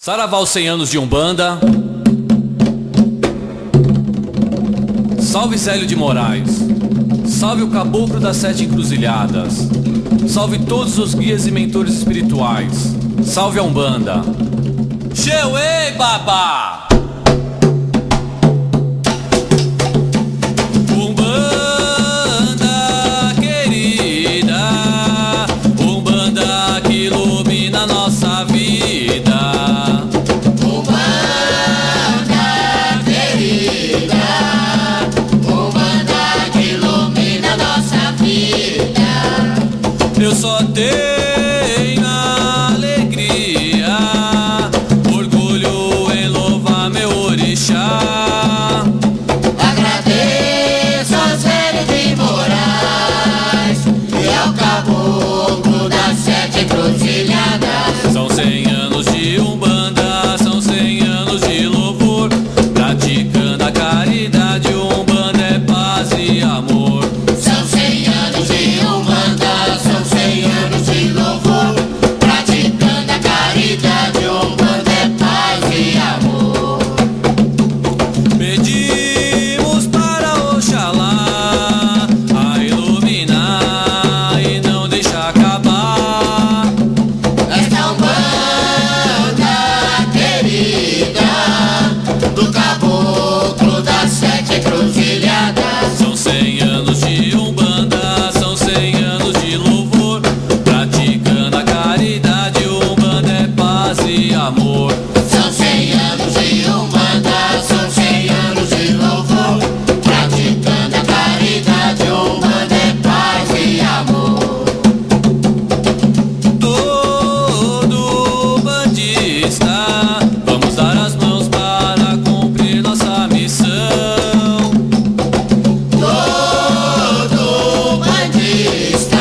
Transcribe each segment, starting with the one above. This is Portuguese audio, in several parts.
Saravá os 100 anos de Umbanda. Salve Célio de Moraes. Salve o Caboclo das 7 Encruzilhadas. Salve todos os guias e mentores espirituais. Salve a Umbanda. Cheuê, babá! Umbanda querida, Umbanda que ilumina nossa vida. Umbanda querida, Umbanda que ilumina nossa vida. Eu só tenho alegria, orgulho em louvar meu orixá. Agradeço ao Célio de Moraes e ao Caboclo das 7 Encruzilhadas. São 100 anos de Umbanda, são 100 anos de louvor, praticando a caridade. Umbanda é paz e amor. São 100 anos de Umbanda, são 100 anos de louvor, praticando a caridade. Umbanda é paz e amor. Pedimos para Oxalá a iluminar e não deixar acabar. Esta Umbanda querida do Caboclo das 7 Encruzilhadas. São 100 anos de Umbanda, são 100 anos de louvor, praticando a caridade. Umbanda é paz e amor. São 100 anos de Umbanda, são 100 anos de louvor, praticando a caridade. Umbanda é paz e amor. Todo bandista, vamos dar as mãos para cumprir nossa missão. Todo bandista,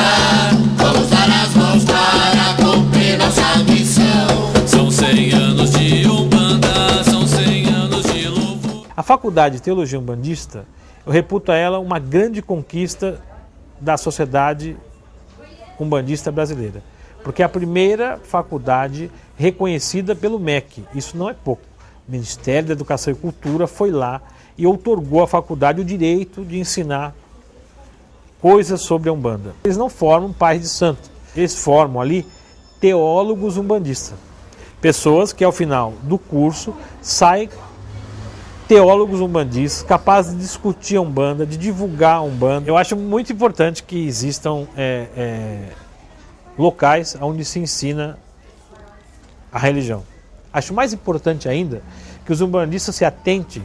vamos dar as mãos para cumprir nossa missão. São 100 anos de Umbanda, são 100 anos de louvor. A Faculdade de Teologia Umbandista, eu reputo a ela uma grande conquista da sociedade umbandista brasileira, porque é a primeira faculdade reconhecida pelo MEC. Isso não é pouco. O Ministério da Educação e Cultura foi lá e outorgou à faculdade o direito de ensinar coisas sobre a Umbanda. Eles não formam pais de santo, eles formam ali teólogos umbandistas. Pessoas que ao final do curso saem teólogos umbandistas, capazes de discutir a Umbanda, de divulgar a Umbanda. Eu acho muito importante que existam locais onde se ensina a religião. Acho mais importante ainda que os umbandistas se atentem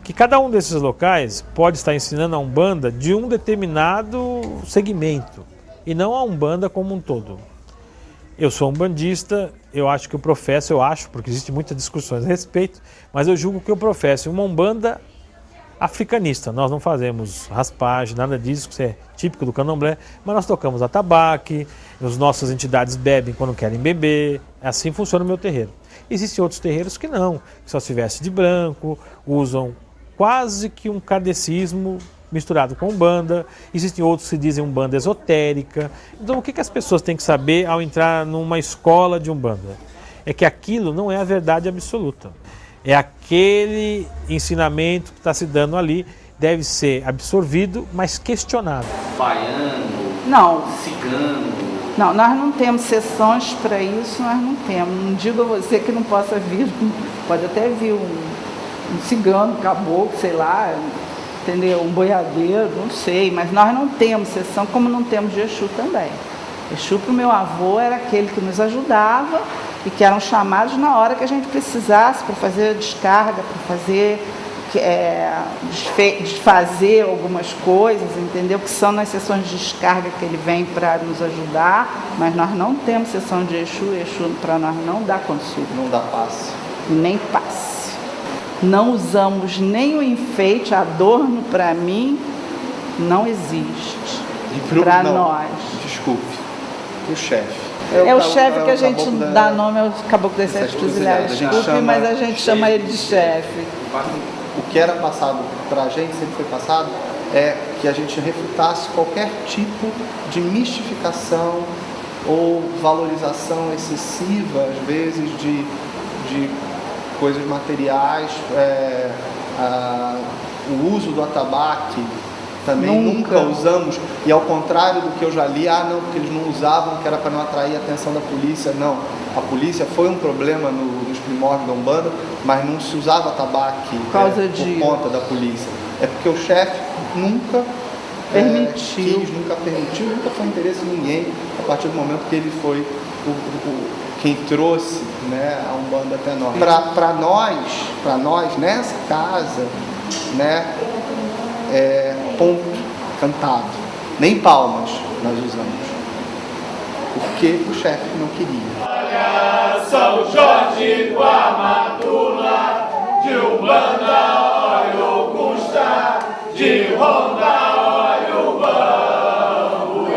que cada um desses locais pode estar ensinando a Umbanda de um determinado segmento e não a Umbanda como um todo. Eu sou umbandista, eu acho que eu professo, porque existem muitas discussões a respeito, mas eu julgo que eu professo uma Umbanda africanista. Nós não fazemos raspagem, nada disso, que é típico do candomblé, mas nós tocamos atabaque, as nossas entidades bebem quando querem beber, assim funciona o meu terreiro. Existem outros terreiros que não, que só se vestem de branco, usam quase que um kardecismo misturado com Umbanda. Existem outros que dizem Umbanda esotérica. Então o que as pessoas têm que saber ao entrar numa escola de Umbanda? É que aquilo não é a verdade absoluta. É aquele ensinamento que está se dando ali, deve ser absorvido, mas questionado. Baiano, Não, cigano. não, nós não temos sessões para isso, nós não temos. Não digo a você que não possa vir, pode até vir um cigano, um caboclo, sei lá, entendeu? Um boiadeiro, não sei, mas nós não temos sessão, como não temos de Exu também. Exu para o meu avô era aquele que nos ajudava e que eram chamados na hora que a gente precisasse para fazer a descarga, para fazer desfazer algumas coisas, entendeu? Que são nas sessões de descarga que ele vem para nos ajudar, mas nós não temos sessão de Exu, Exu para nós não dá consulta. Não dá passe. Nem passe. Não usamos nem o enfeite, adorno para mim não existe. Para nós. Desculpe. O chefe. É o chefe que a gente caboclo dá nome ao Caboclo das 7 Encruzilhadas. A gente Desculpe, chama mas a gente chama ele de chefe. O que era passado para a gente, sempre foi passado, é que a gente refutasse qualquer tipo de mistificação ou valorização excessiva, às vezes, de coisas materiais, o uso do atabaque também nunca usamos, e ao contrário do que eu já li, não, porque eles não usavam, que era para não atrair a atenção da polícia. Não, a polícia foi um problema nos primórdios da Umbanda, mas não se usava atabaque por conta da polícia. É porque o chefe nunca nunca permitiu, nunca foi interesse de ninguém, a partir do momento que ele foi quem trouxe, né, a Umbanda até nós. Para nós, nessa casa, né, ponto, cantado. Nem palmas nós usamos. Porque o chefe não queria. Olha, São Jorge do Amatula, de Umbanda, olha o custa, de Ronda, olha o bambuê.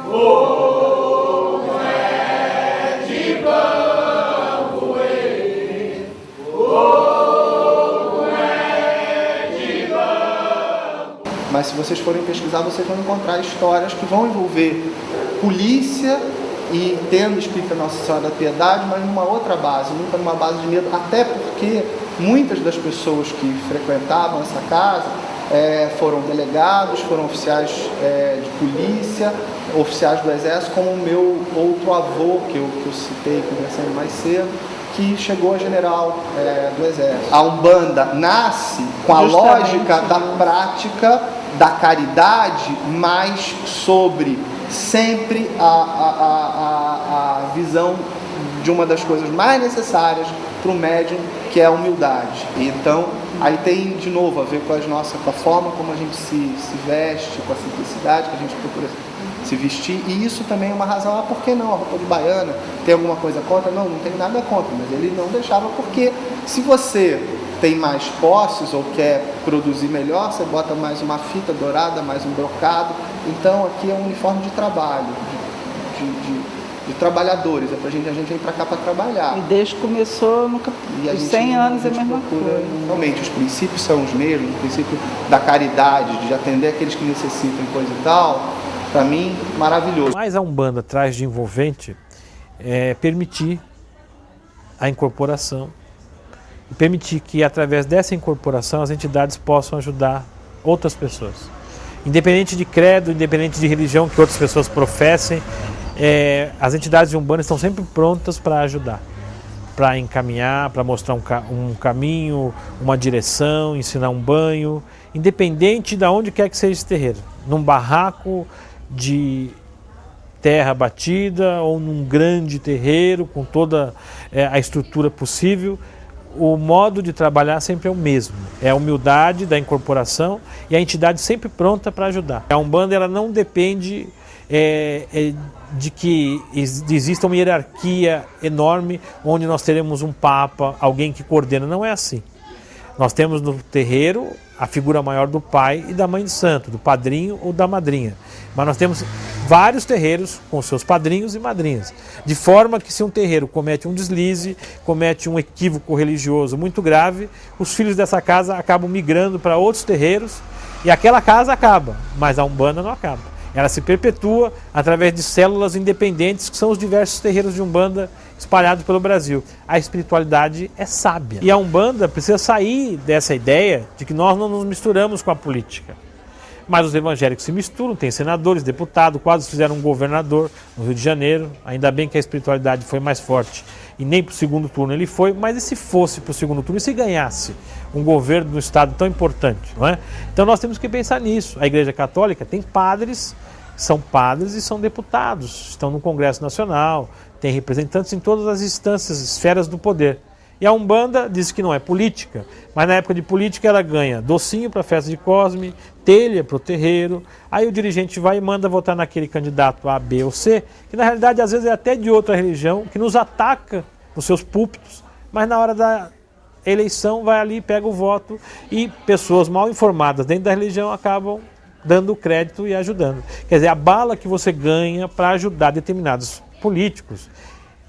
O é de bambuê. O é de bambuê. Mas se vocês forem pesquisar, vocês vão encontrar histórias que vão envolver polícia e tendo espírito Nossa Senhora da Piedade, mas numa outra base, nunca numa base de medo, até porque muitas das pessoas que frequentavam essa casa foram delegados, foram oficiais de polícia, oficiais do Exército, como o meu outro avô, que eu citei conversando mais cedo, que chegou a general do Exército. A Umbanda nasce com a lógica da prática da caridade, mas sobre sempre a visão de uma das coisas mais necessárias para o médium, que é a humildade. Então, aí tem de novo a ver com a forma como a gente se veste, com a simplicidade que a gente procura se vestir, e isso também é uma razão. Por que não? A roupa de baiana, tem alguma coisa contra? Não tenho nada contra, mas ele não deixava, porque se você tem mais posses ou quer produzir melhor, você bota mais uma fita dourada, mais um brocado. Então aqui é um uniforme de trabalho, de trabalhadores, a gente vem para cá para trabalhar. E desde que começou, os 100 anos é a mesma coisa. Realmente, os princípios são os mesmos, o princípio da caridade, de atender aqueles que necessitam, coisa e tal, para mim, maravilhoso. Mas a Umbanda traz de envolvente permitir a incorporação, e permitir que através dessa incorporação as entidades possam ajudar outras pessoas. Independente de credo, independente de religião que outras pessoas professem, as entidades de Umbanda estão sempre prontas para ajudar, para encaminhar, para mostrar um caminho, uma direção, ensinar um banho, independente de onde quer que seja esse terreiro, num barraco de terra batida ou num grande terreiro com toda a estrutura possível. O modo de trabalhar sempre é o mesmo, é a humildade da incorporação e a entidade sempre pronta para ajudar. A Umbanda ela não depende de que exista uma hierarquia enorme onde nós teremos um papa, alguém que coordena, não é assim. Nós temos no terreiro a figura maior do pai e da mãe de santo, do padrinho ou da madrinha. Mas nós temos vários terreiros com seus padrinhos e madrinhas. De forma que se um terreiro comete um deslize, comete um equívoco religioso muito grave, os filhos dessa casa acabam migrando para outros terreiros e aquela casa acaba, mas a Umbanda não acaba. Ela se perpetua através de células independentes, que são os diversos terreiros de Umbanda espalhados pelo Brasil. A espiritualidade é sábia. E a Umbanda precisa sair dessa ideia de que nós não nos misturamos com a política. Mas os evangélicos se misturam, tem senadores, deputados, quase fizeram um governador no Rio de Janeiro. Ainda bem que a espiritualidade foi mais forte e nem para o segundo turno ele foi, mas e se fosse para o segundo turno, e se ganhasse um governo no estado tão importante, não é? Então nós temos que pensar nisso. A Igreja Católica tem padres e são deputados, estão no Congresso Nacional, tem representantes em todas as instâncias, esferas do poder. E a Umbanda diz que não é política, mas na época de política ela ganha docinho para a festa de Cosme, telha para o terreiro, aí o dirigente vai e manda votar naquele candidato A, B ou C, que na realidade às vezes é até de outra religião, que nos ataca nos seus púlpitos, mas na hora da eleição vai ali, pega o voto e pessoas mal informadas dentro da religião acabam dando crédito e ajudando. Quer dizer, a bala que você ganha para ajudar determinados políticos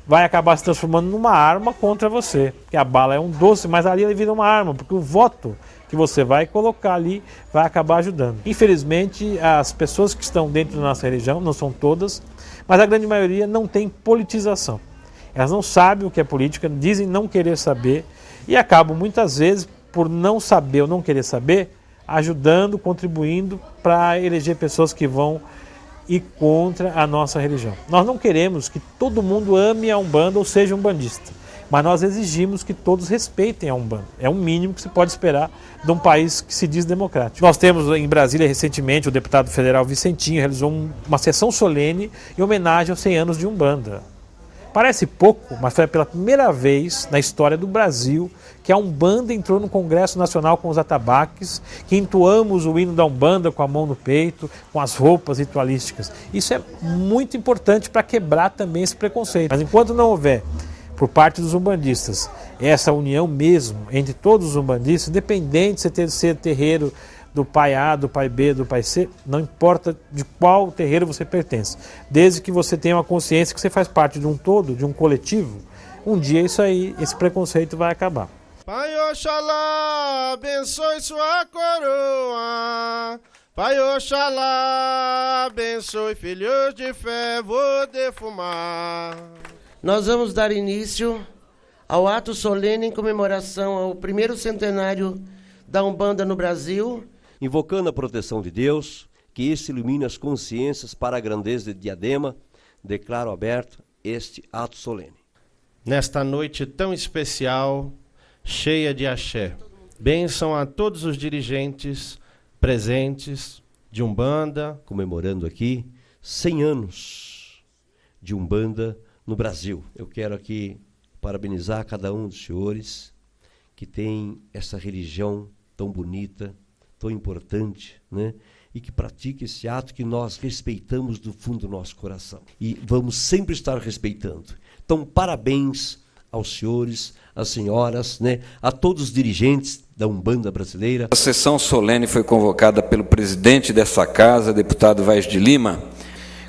vai acabar se transformando numa arma contra você. Porque a bala é um doce, mas ali ele vira uma arma, porque o voto que você vai colocar ali vai acabar ajudando. Infelizmente, as pessoas que estão dentro da nossa religião, não são todas, mas a grande maioria não tem politização. Elas não sabem o que é política, dizem não querer saber e acabam muitas vezes, por não saber ou não querer saber, ajudando, contribuindo para eleger pessoas que vão ir contra a nossa religião. Nós não queremos que todo mundo ame a Umbanda ou seja umbandista, mas nós exigimos que todos respeitem a Umbanda. É o mínimo que se pode esperar de um país que se diz democrático. Nós temos em Brasília recentemente o deputado federal Vicentinho realizou uma sessão solene em homenagem aos 100 anos de Umbanda. Parece pouco, mas foi pela primeira vez na história do Brasil que a Umbanda entrou no Congresso Nacional com os atabaques, que entoamos o hino da Umbanda com a mão no peito, com as roupas ritualísticas. Isso é muito importante para quebrar também esse preconceito. Mas enquanto não houver, por parte dos umbandistas, essa união mesmo entre todos os umbandistas, independente de ser terreiro do pai A, do pai B, do pai C, não importa de qual terreiro você pertence. Desde que você tenha uma consciência que você faz parte de um todo, de um coletivo, um dia isso aí, esse preconceito vai acabar. Pai Oxalá, abençoe sua coroa. Pai Oxalá, abençoe filhos de fé, vou defumar. Nós vamos dar início ao ato solene em comemoração ao primeiro centenário da Umbanda no Brasil, invocando a proteção de Deus, que este ilumine as consciências para a grandeza de Diadema, declaro aberto este ato solene. Nesta noite tão especial, cheia de axé, bênção a todos os dirigentes presentes de Umbanda, comemorando aqui 100 anos de Umbanda no Brasil. Eu quero aqui parabenizar cada um dos senhores que tem essa religião tão bonita, tão importante, né? E que pratica esse ato que nós respeitamos do fundo do nosso coração. E vamos sempre estar respeitando. Então, parabéns aos senhores, às senhoras, né? A todos os dirigentes da Umbanda brasileira. A sessão solene foi convocada pelo presidente dessa casa, deputado Vaz de Lima,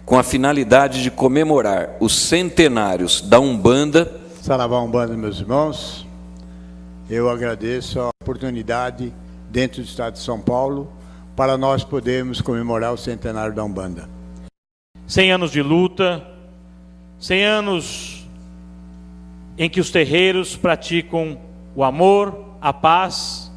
com a finalidade de comemorar os centenários da Umbanda. Saravá Umbanda, meus irmãos. Eu agradeço a oportunidade dentro do estado de São Paulo para nós podermos comemorar o centenário da Umbanda. 100 anos de luta, 100 anos em que os terreiros praticam o amor, a paz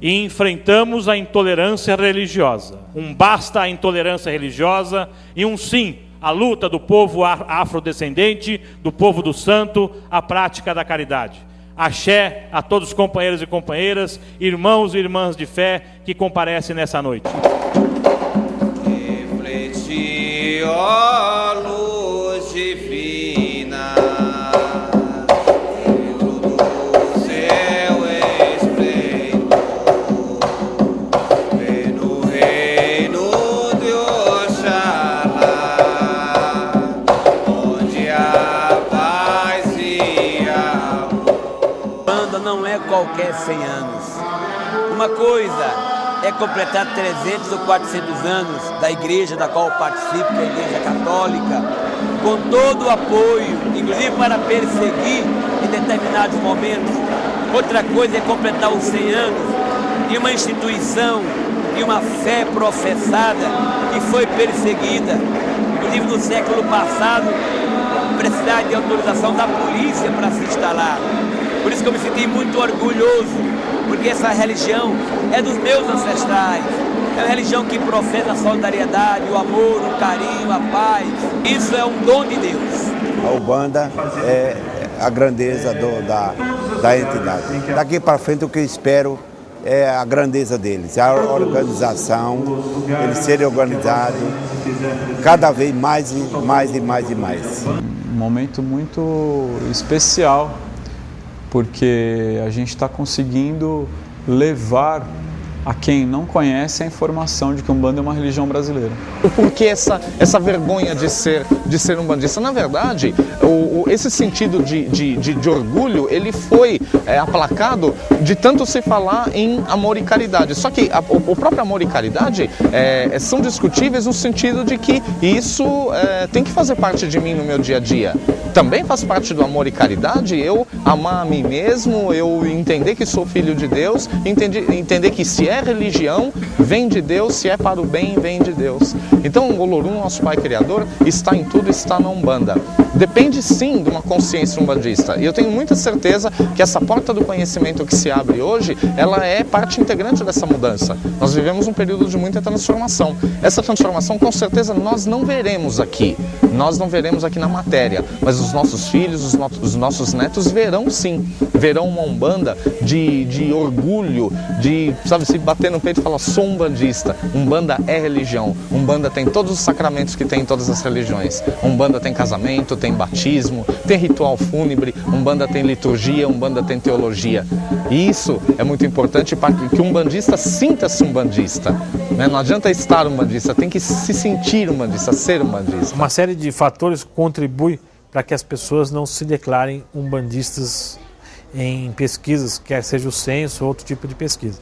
e enfrentamos a intolerância religiosa. Um basta à intolerância religiosa e um sim à luta do povo afrodescendente, do povo do santo, à prática da caridade. Axé a todos os companheiros e companheiras, irmãos e irmãs de fé que comparecem nessa noite. Refleti, ó luz divina, dentro do céu esplendor, vem no reino de Oxalá, onde a paz e a não é qualquer 100 anos. Uma coisa é completar 300 ou 400 anos da igreja da qual eu participo, que é a Igreja Católica, com todo o apoio, inclusive para perseguir em determinados momentos. Outra coisa é completar os 100 anos de uma instituição, de uma fé professada que foi perseguida, inclusive no século passado, precisar de autorização da polícia para se instalar. Por isso que eu me senti muito orgulhoso, porque essa religião é dos meus ancestrais. É uma religião que professa a solidariedade, o amor, o carinho, a paz. Isso é um dom de Deus. A Umbanda é a grandeza da entidade. Daqui para frente o que eu espero é a grandeza deles, a organização, eles serem organizados cada vez mais e mais e mais e mais. Um momento muito especial, porque a gente está conseguindo levar a quem não conhece a informação de que Umbanda é uma religião brasileira. Por que essa vergonha de ser umbandista? Na verdade, esse sentido de orgulho, ele foi aplacado de tanto se falar em amor e caridade. Só que o próprio amor e caridade são discutíveis no sentido de que isso tem que fazer parte de mim no meu dia a dia. Também faz parte do amor e caridade eu amar a mim mesmo, eu entender que sou filho de Deus, entender que se é religião, vem de Deus, se é para o bem, vem de Deus. Então o Olorum, nosso Pai Criador, está em tudo, está na Umbanda. depende sim de uma consciência umbandista. E eu tenho muita certeza que essa porta do conhecimento que se abre hoje, ela é parte integrante dessa mudança. Nós vivemos um período de muita transformação. Essa transformação, com certeza, nós não veremos aqui. Nós não veremos aqui na matéria, mas os nossos filhos, os nossos netos verão sim. Verão uma umbanda de orgulho, de, sabe, se bater no peito e falar, sou umbandista. Umbanda é religião. Umbanda tem todos os sacramentos que tem em todas as religiões. Umbanda tem casamento, tem batismo, tem ritual fúnebre, Umbanda tem liturgia, Umbanda tem teologia. E isso é muito importante para que o umbandista sinta-se umbandista. Né? Não adianta estar umbandista, tem que se sentir umbandista, ser umbandista. Uma série de fatores contribui para que as pessoas não se declarem umbandistas em pesquisas, quer seja o censo ou outro tipo de pesquisa.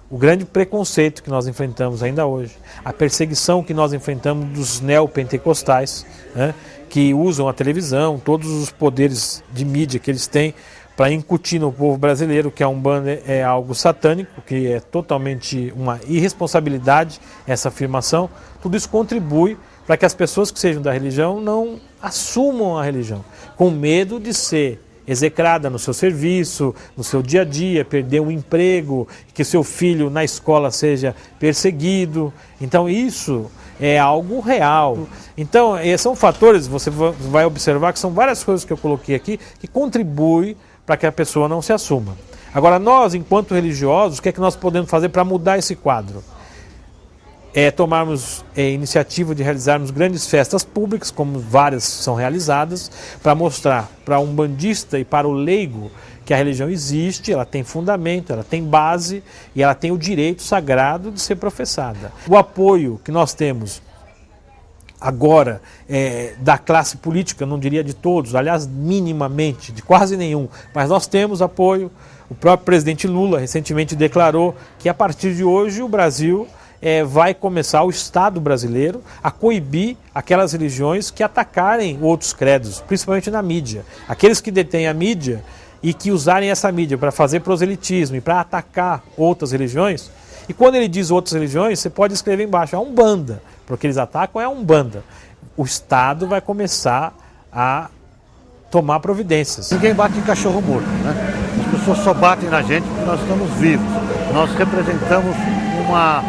O grande preconceito que nós enfrentamos ainda hoje, a perseguição que nós enfrentamos dos neopentecostais, né, que usam a televisão, todos os poderes de mídia que eles têm para incutir no povo brasileiro que a Umbanda é algo satânico, que é totalmente uma irresponsabilidade essa afirmação. Tudo isso contribui para que as pessoas que sejam da religião não assumam a religião, com medo de ser execrada no seu serviço, no seu dia a dia, perder um emprego, que seu filho na escola seja perseguido. Então isso é algo real. Então são fatores, você vai observar que são várias coisas que eu coloquei aqui que contribuem para que a pessoa não se assuma. Agora nós, enquanto religiosos, o que é que nós podemos fazer para mudar esse quadro? É tomarmos iniciativa de realizarmos grandes festas públicas, como várias são realizadas, para mostrar para o umbandista e para o leigo que a religião existe, ela tem fundamento, ela tem base e ela tem o direito sagrado de ser professada. O apoio que nós temos agora da classe política, não diria de todos, aliás, minimamente, de quase nenhum, mas nós temos apoio. O próprio presidente Lula recentemente declarou que a partir de hoje o Brasil vai começar, o Estado brasileiro, a coibir aquelas religiões que atacarem outros credos, principalmente na mídia. Aqueles que detêm a mídia e que usarem essa mídia para fazer proselitismo e para atacar outras religiões. E quando ele diz outras religiões, você pode escrever embaixo, é a Umbanda, porque eles atacam é a Umbanda. O Estado vai começar a tomar providências. Ninguém bate em cachorro morto, né? As pessoas só batem na gente porque nós estamos vivos. Nós representamos uma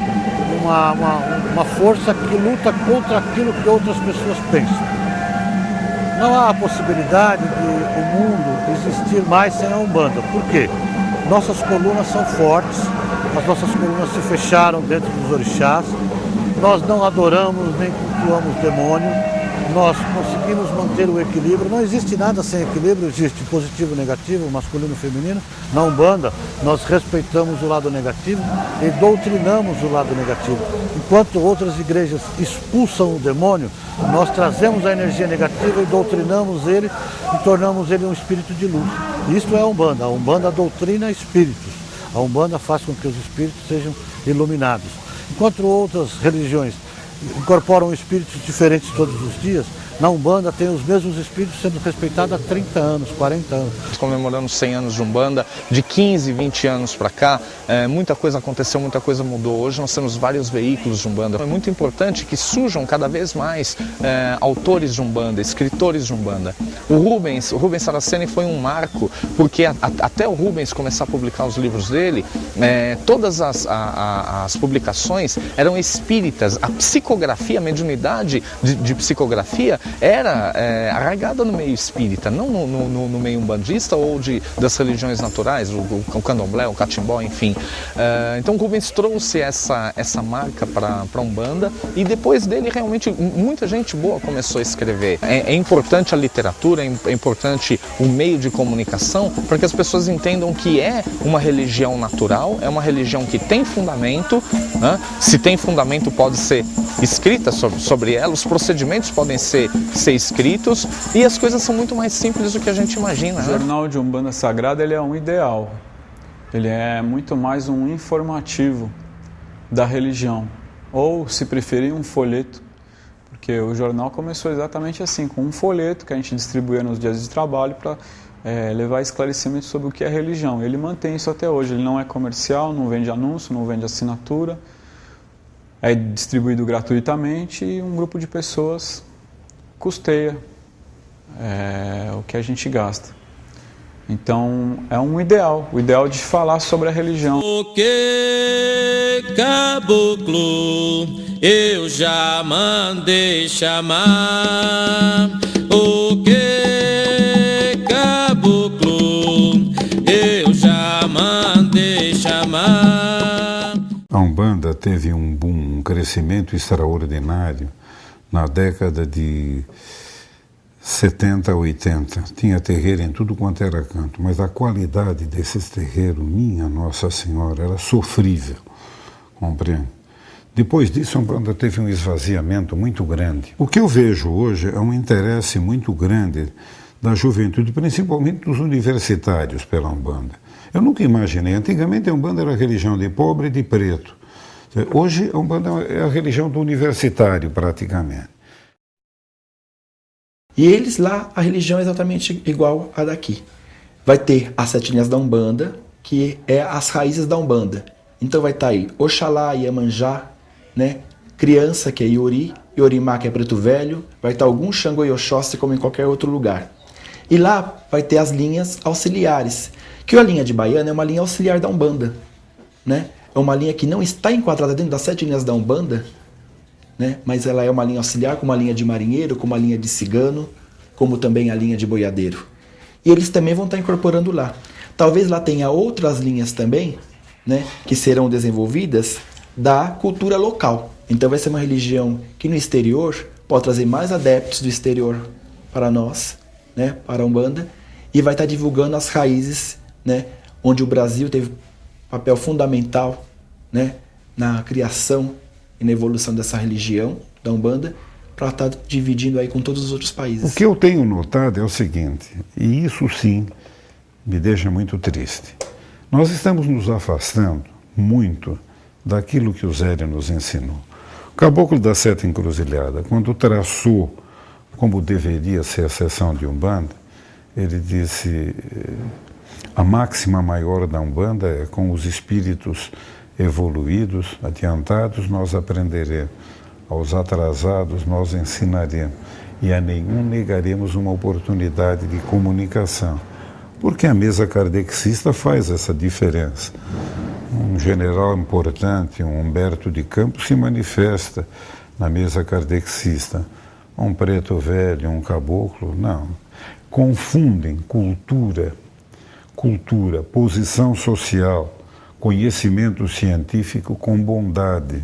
força que luta contra aquilo que outras pessoas pensam. Não há a possibilidade de o mundo existir mais sem a Umbanda. Por quê? Nossas colunas são fortes, as nossas colunas se fecharam dentro dos orixás, nós não adoramos nem cultuamos demônio, nós conseguimos manter o equilíbrio. Não existe nada sem equilíbrio, existe positivo e negativo, masculino e feminino. Na Umbanda, nós respeitamos o lado negativo e doutrinamos o lado negativo. Enquanto outras igrejas expulsam o demônio, nós trazemos a energia negativa e doutrinamos ele e tornamos ele um espírito de luz. Isto é a Umbanda. A Umbanda doutrina espíritos. A Umbanda faz com que os espíritos sejam iluminados. Enquanto outras religiões incorporam espíritos diferentes todos os dias, na Umbanda tem os mesmos espíritos sendo respeitados há 30 anos, 40 anos. Comemorando 100 anos de Umbanda, de 15, 20 anos para cá, muita coisa aconteceu, muita coisa mudou. Hoje nós temos vários veículos de Umbanda. É muito importante que surjam cada vez mais autores de Umbanda, escritores de Umbanda. O Rubens Saraceni foi um marco, porque até o Rubens começar a publicar os livros dele, todas as publicações eram espíritas. A psicografia, a mediunidade de psicografia era arraigada no meio espírita, não no meio umbandista ou das religiões naturais, o candomblé, o catimbó, enfim. Então Rubens trouxe essa marca para a Umbanda e depois dele realmente muita gente boa começou a escrever. É importante a literatura, é importante o meio de comunicação para que as pessoas entendam que é uma religião natural, é uma religião que tem fundamento, né? Se tem fundamento pode ser escrita sobre ela, os procedimentos podem ser escritos e as coisas são muito mais simples do que a gente imagina. O Jornal de Umbanda Sagrada ele é um ideal, ele é muito mais um informativo da religião, ou se preferir um folheto, porque o jornal começou exatamente assim, com um folheto que a gente distribuía nos dias de trabalho para levar esclarecimento sobre o que é religião. Ele mantém isso até hoje, ele não é comercial, não vende anúncio, não vende assinatura, é distribuído gratuitamente e um grupo de pessoas custeia o que a gente gasta. Então, é um ideal, o ideal de falar sobre a religião. O que, caboclo, eu já mandei chamar. O que, caboclo, eu já mandei chamar. A Umbanda teve um boom, um crescimento extraordinário na década de 70, 80, tinha terreiro em tudo quanto era canto, mas a qualidade desses terreiros, minha Nossa Senhora, era sofrível, compreende? Depois disso, a Umbanda teve um esvaziamento muito grande. O que eu vejo hoje é um interesse muito grande da juventude, principalmente dos universitários pela Umbanda. Eu nunca imaginei, antigamente a Umbanda era a religião de pobre e de preto. Hoje a Umbanda é a religião do universitário, praticamente. E eles lá, a religião é exatamente igual à daqui. Vai ter as 7 linhas da Umbanda, que é as raízes da Umbanda. Então vai estar aí Oxalá, Iemanjá, né? Criança, que é Iori, Iorimá, que é Preto Velho, vai estar algum Xangô e Oxóssi, como em qualquer outro lugar. E lá vai ter as linhas auxiliares, que a linha de Baiana é uma linha auxiliar da Umbanda, né? É uma linha que não está enquadrada dentro das 7 linhas da Umbanda, né? Mas ela é uma linha auxiliar, como a linha de marinheiro, como a linha de cigano, como também a linha de boiadeiro. E eles também vão estar incorporando lá. Talvez lá tenha outras linhas também, né, que serão desenvolvidas da cultura local. Então vai ser uma religião que no exterior pode trazer mais adeptos do exterior para nós, né, para a Umbanda, e vai estar divulgando as raízes, né, onde o Brasil teve papel fundamental, né, na criação e na evolução dessa religião da Umbanda, para estar dividindo aí com todos os outros países. O que eu tenho notado é o seguinte, e isso sim me deixa muito triste. Nós estamos nos afastando muito daquilo que o Zélio nos ensinou. O Caboclo das 7 Encruzilhadas, quando traçou como deveria ser a sessão de Umbanda, ele disse: a máxima maior da Umbanda é com os espíritos evoluídos, adiantados, nós aprenderemos. Aos atrasados, nós ensinaremos. E a nenhum negaremos uma oportunidade de comunicação. Porque a mesa kardecista faz essa diferença. Um general importante, um Humberto de Campos, se manifesta na mesa kardecista. Um preto velho, um caboclo, não. Confundem cultura, posição social, conhecimento científico com bondade.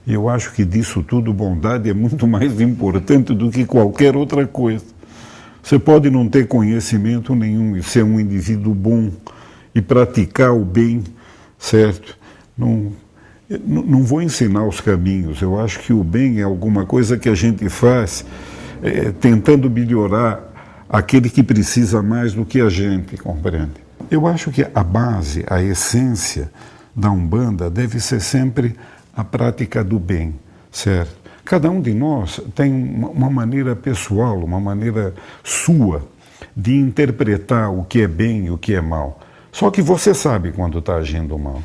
E eu acho que disso tudo, bondade é muito mais importante do que qualquer outra coisa. Você pode não ter conhecimento nenhum e ser um indivíduo bom e praticar o bem, certo? Não vou ensinar os caminhos. Eu acho que o bem é alguma coisa que a gente faz tentando melhorar aquele que precisa mais do que a gente, compreende? Eu acho que a base, a essência da Umbanda deve ser sempre a prática do bem, certo? Cada um de nós tem uma maneira pessoal, uma maneira sua de interpretar o que é bem e o que é mal. Só que você sabe quando está agindo mal.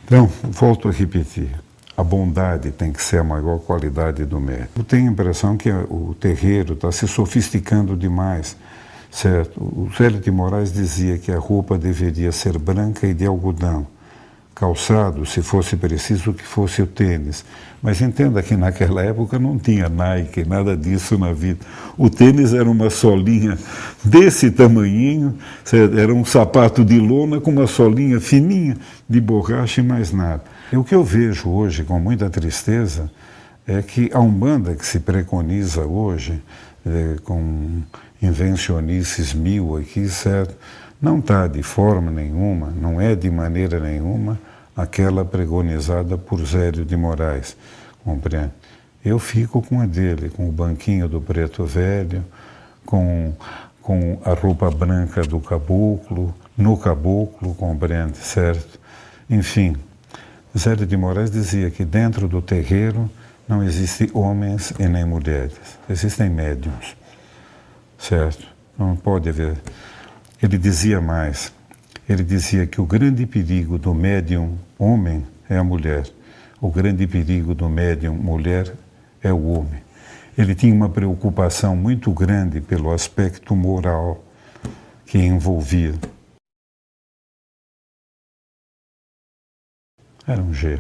Então, volto a repetir, a bondade tem que ser a maior qualidade do médium. Eu tenho a impressão que o terreiro está se sofisticando demais, certo? O Zélio de Moraes dizia que a roupa deveria ser branca e de algodão. Calçado, se fosse preciso, que fosse o tênis. Mas entenda que naquela época não tinha Nike, nada disso na vida. O tênis era uma solinha desse tamanhinho, era um sapato de lona com uma solinha fininha de borracha e mais nada. E o que eu vejo hoje com muita tristeza é que a Umbanda que se preconiza hoje, com invencionices mil aqui, certo? Não está de forma nenhuma, não é de maneira nenhuma aquela pregonizada por Zélio de Moraes, compreende? Eu fico com a dele, com o banquinho do Preto Velho, com a roupa branca do caboclo, no caboclo, compreende, certo? Enfim, Zélio de Moraes dizia que dentro do terreiro não existem homens e nem mulheres, existem médiuns, certo? Não pode haver. Ele dizia mais, ele dizia que o grande perigo do médium homem é a mulher, o grande perigo do médium mulher é o homem. ele tinha uma preocupação muito grande pelo aspecto moral que envolvia. Era um gênio.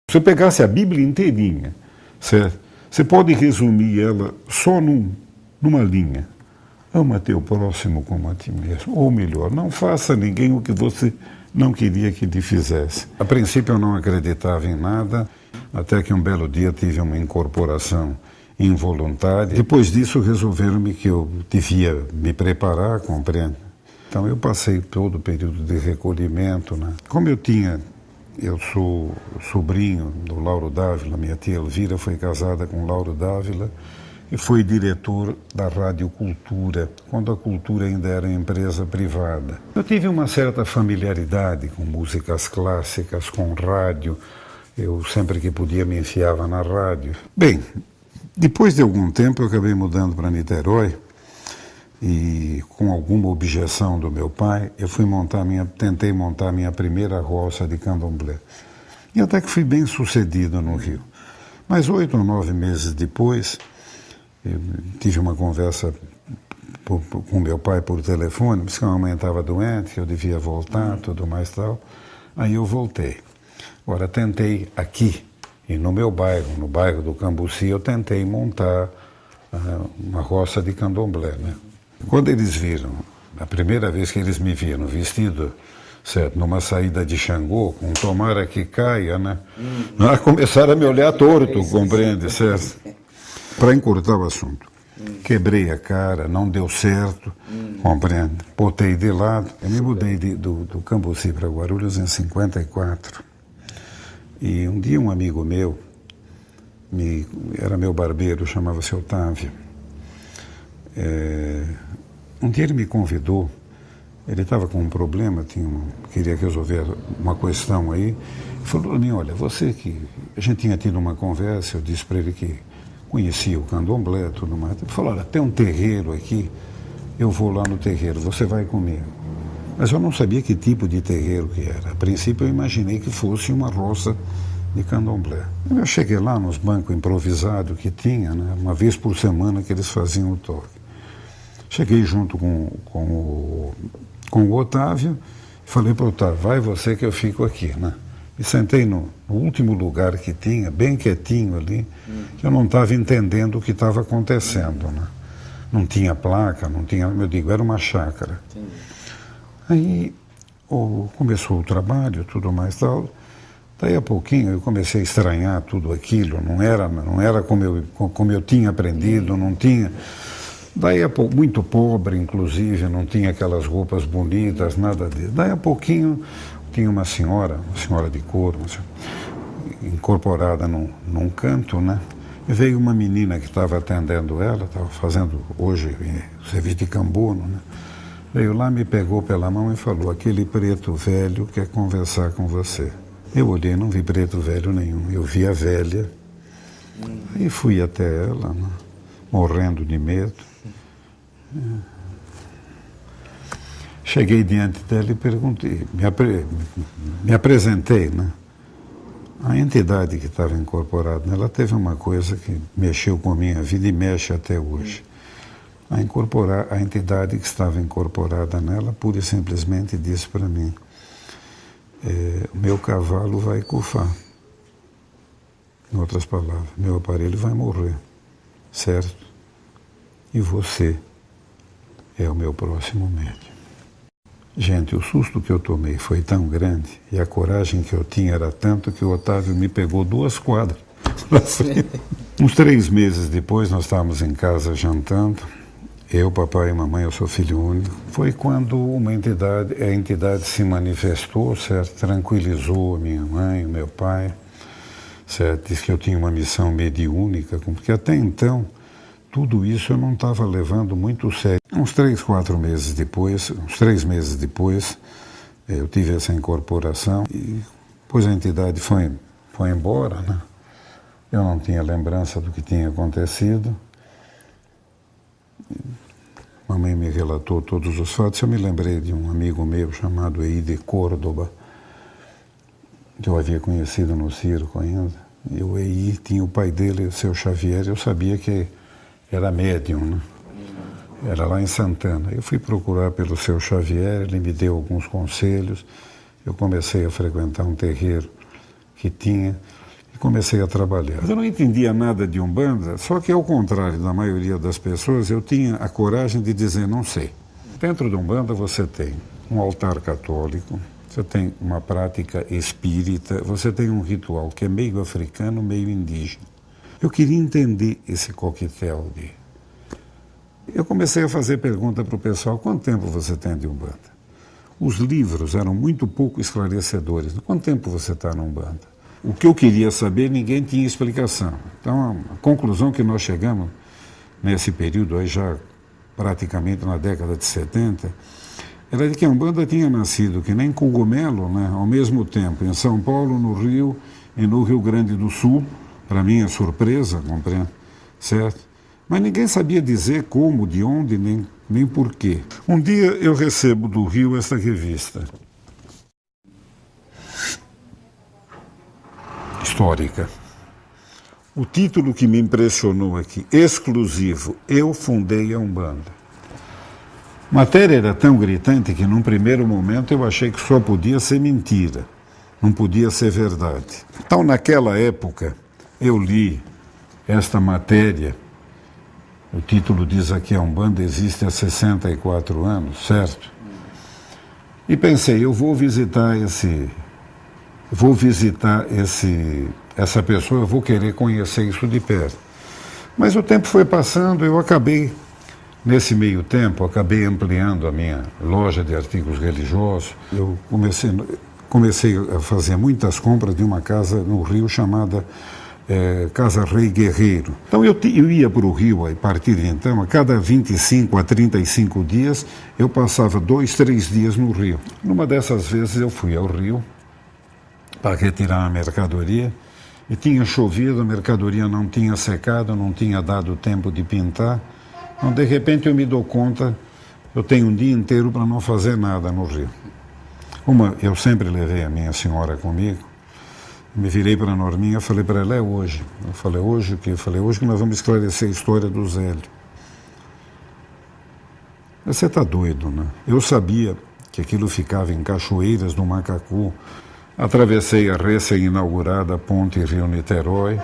Se você pegasse a Bíblia inteirinha, certo? Você pode resumir ela só numa linha. Ama teu próximo como a ti mesmo. Ou melhor, não faça a ninguém o que você não queria que lhe fizesse. A princípio eu não acreditava em nada, até que um belo dia tive uma incorporação involuntária. Depois disso resolveram-me que eu devia me preparar, compreende? Então eu passei todo o período de recolhimento, né? Como eu sou sobrinho do Lauro Dávila, minha tia Elvira foi casada com Lauro Dávila e foi diretor da Rádio Cultura, quando a Cultura ainda era empresa privada. Eu tive uma certa familiaridade com músicas clássicas, com rádio. Eu sempre que podia me enfiava na rádio. Bem, depois de algum tempo eu acabei mudando para Niterói e com alguma objeção do meu pai, eu tentei montar minha primeira roça de candomblé. E até que fui bem sucedido no Rio. Mas 8 ou 9 meses depois, eu tive uma conversa com meu pai por telefone, disse que a mamãe estava doente, que eu devia voltar, tudo mais tal. Aí eu voltei. Agora, tentei aqui, e no meu bairro, no bairro do Cambuci, eu tentei montar uma roça de candomblé, né? Quando eles viram, a primeira vez que eles me viram vestido, certo, numa saída de Xangô, com tomara que caia, né? Começaram a me olhar torto, compreende, certo? Para encurtar o assunto, quebrei a cara, não deu certo, compreende? Botei de lado. Eu me mudei do Cambuci para Guarulhos em 54. E um dia um amigo meu, era meu barbeiro, chamava-se Otávio. Um dia ele me convidou, ele estava com um problema, queria resolver uma questão aí. Ele falou, olha, você que... A gente tinha tido uma conversa, eu disse para ele que conhecia o candomblé, tudo mais. Ele falou, olha, tem um terreiro aqui, eu vou lá no terreiro, você vai comigo. Mas eu não sabia que tipo de terreiro que era. A princípio eu imaginei que fosse uma roça de candomblé. Eu cheguei lá nos bancos improvisados que tinha, né, uma vez por semana que eles faziam o toque. Cheguei junto com o Otávio e falei para o Otávio, vai você que eu fico aqui, né? E sentei no último lugar que tinha, bem quietinho ali, que eu não estava entendendo o que estava acontecendo, né? Não tinha placa, não tinha, eu digo, era uma chácara. Entendi. Aí começou o trabalho, tudo mais tal. Daí a pouquinho eu comecei a estranhar tudo aquilo, não era como eu tinha aprendido, não tinha. Daí a pouco, muito pobre, inclusive, não tinha aquelas roupas bonitas, nada disso. Daí a pouquinho tinha uma senhora de couro, incorporada num canto, né? E veio uma menina que estava atendendo ela, estava fazendo hoje serviço de cambono, né? Veio lá, me pegou pela mão e falou, aquele preto velho quer conversar com você. Eu olhei, não vi preto velho nenhum, eu vi a velha. Aí fui até ela, né, morrendo de medo. Cheguei diante dela e perguntei, me apresentei, né? A entidade que estava incorporada nela teve uma coisa que mexeu com a minha vida e mexe até hoje. A entidade que estava incorporada nela, pura e simplesmente disse para mim, o meu cavalo vai cufar. Em outras palavras, meu aparelho vai morrer, certo? E você é o meu próximo médium. Gente, o susto que eu tomei foi tão grande e a coragem que eu tinha era tanto que o Otávio me pegou 2 quadras. Uns 3 meses depois, nós estávamos em casa jantando. Eu, papai e mamãe, eu sou filho único. Foi quando a entidade se manifestou, certo? Tranquilizou a minha mãe, o meu pai, certo? Disse que eu tinha uma missão mediúnica, porque até então, tudo isso eu não estava levando muito sério. Uns 3 meses depois, eu tive essa incorporação e depois a entidade foi embora, né? Eu não tinha lembrança do que tinha acontecido. Mamãe me relatou todos os fatos. Eu me lembrei de um amigo meu chamado Eide Córdoba, que eu havia conhecido no circo ainda. Eu aí tinha o pai dele, o seu Xavier, eu sabia que era médium, né? Era lá em Santana. Eu fui procurar pelo seu Xavier, ele me deu alguns conselhos, eu comecei a frequentar um terreiro que tinha e comecei a trabalhar. Eu não entendia nada de Umbanda, só que ao contrário da maioria das pessoas, eu tinha a coragem de dizer não sei. Dentro de Umbanda você tem um altar católico, você tem uma prática espírita, você tem um ritual que é meio africano, meio indígena. Eu queria entender esse coquetel de... Eu comecei a fazer pergunta para o pessoal, quanto tempo você tem de Umbanda? Os livros eram muito pouco esclarecedores. Quanto tempo você está na Umbanda? O que eu queria saber, ninguém tinha explicação. Então, a conclusão que nós chegamos nesse período, aí já praticamente na década de 70, era de que a Umbanda tinha nascido que nem cogumelo, né, ao mesmo tempo, em São Paulo, no Rio e no Rio Grande do Sul, para minha surpresa, compreende? Certo? Mas ninguém sabia dizer como, de onde, nem por quê. Um dia eu recebo do Rio esta revista histórica. O título que me impressionou aqui, exclusivo, Eu Fundei a Umbanda. A matéria era tão gritante que num primeiro momento eu achei que só podia ser mentira, não podia ser verdade. Então naquela época eu li esta matéria. O título diz aqui, a Umbanda existe há 64 anos, certo? E pensei, eu vou visitar essa pessoa, eu vou querer conhecer isso de perto. Mas o tempo foi passando, eu acabei, nesse meio tempo, acabei ampliando a minha loja de artigos religiosos. Eu comecei a fazer muitas compras de uma casa no Rio chamada Casa Rei Guerreiro. Então eu ia para o Rio, a partir de então, a cada 25 a 35 dias, eu passava 2, 3 dias no Rio. Numa dessas vezes eu fui ao Rio para retirar a mercadoria e tinha chovido, a mercadoria não tinha secado, não tinha dado tempo de pintar. Então, de repente eu me dou conta, eu tenho um dia inteiro para não fazer nada no Rio. Eu sempre levei a minha senhora comigo. Me virei para a Norminha e falei para ela, é hoje. Eu falei, hoje o quê? Eu falei, hoje que nós vamos esclarecer a história do Zélio. Você está doido, né? Eu sabia que aquilo ficava em Cachoeiras do Macacu. Atravessei a recém-inaugurada ponte Rio-Niterói.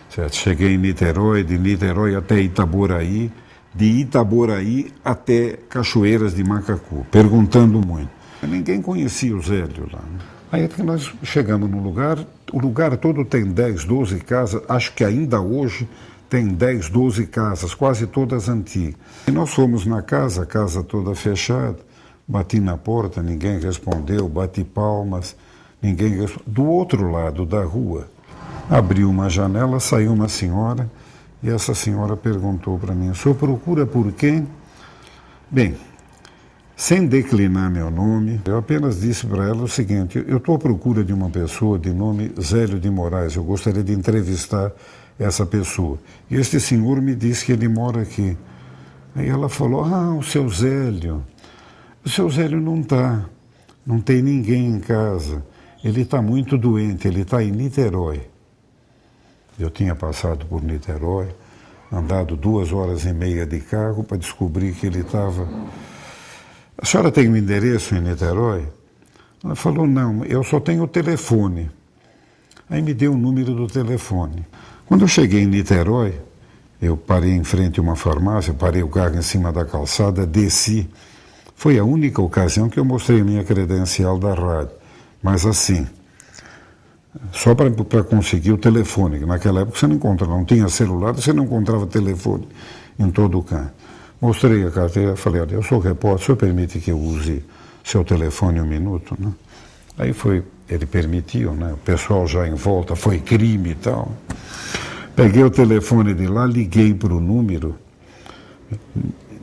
Certo? Cheguei em Niterói, de Niterói até Itaboraí, de Itaboraí até Cachoeiras de Macacu, perguntando muito. Ninguém conhecia o Zélio lá, né? Aí é que nós chegamos no lugar, o lugar todo tem 10, 12 casas, acho que ainda hoje tem 10, 12 casas, quase todas antigas. E nós fomos na casa, a casa toda fechada, bati na porta, ninguém respondeu, bati palmas, ninguém respondeu. Do outro lado da rua, abriu uma janela, saiu uma senhora, e essa senhora perguntou para mim, o senhor procura por quem? Bem, sem declinar meu nome, eu apenas disse para ela o seguinte, eu estou à procura de uma pessoa de nome Zélio de Moraes, eu gostaria de entrevistar essa pessoa. E este senhor me disse que ele mora aqui. Aí ela falou, o seu Zélio não tem ninguém em casa, ele está muito doente, ele está em Niterói. Eu tinha passado por Niterói, andado 2 horas e meia de carro para descobrir que ele estava... A senhora tem um endereço em Niterói? Ela falou, não, eu só tenho o telefone. Aí me deu o número do telefone. Quando eu cheguei em Niterói, eu parei em frente a uma farmácia, parei o carro em cima da calçada, desci. Foi a única ocasião que eu mostrei a minha credencial da rádio. Mas assim, só para conseguir o telefone, que naquela época você não tinha celular, você não encontrava telefone em todo o canto. Mostrei a carteira, falei, olha, eu sou repórter, o senhor permite que eu use seu telefone 1 minuto? Né? Aí ele permitiu, né? O pessoal já em volta, foi crime e tal. Peguei o telefone de lá, liguei para o número,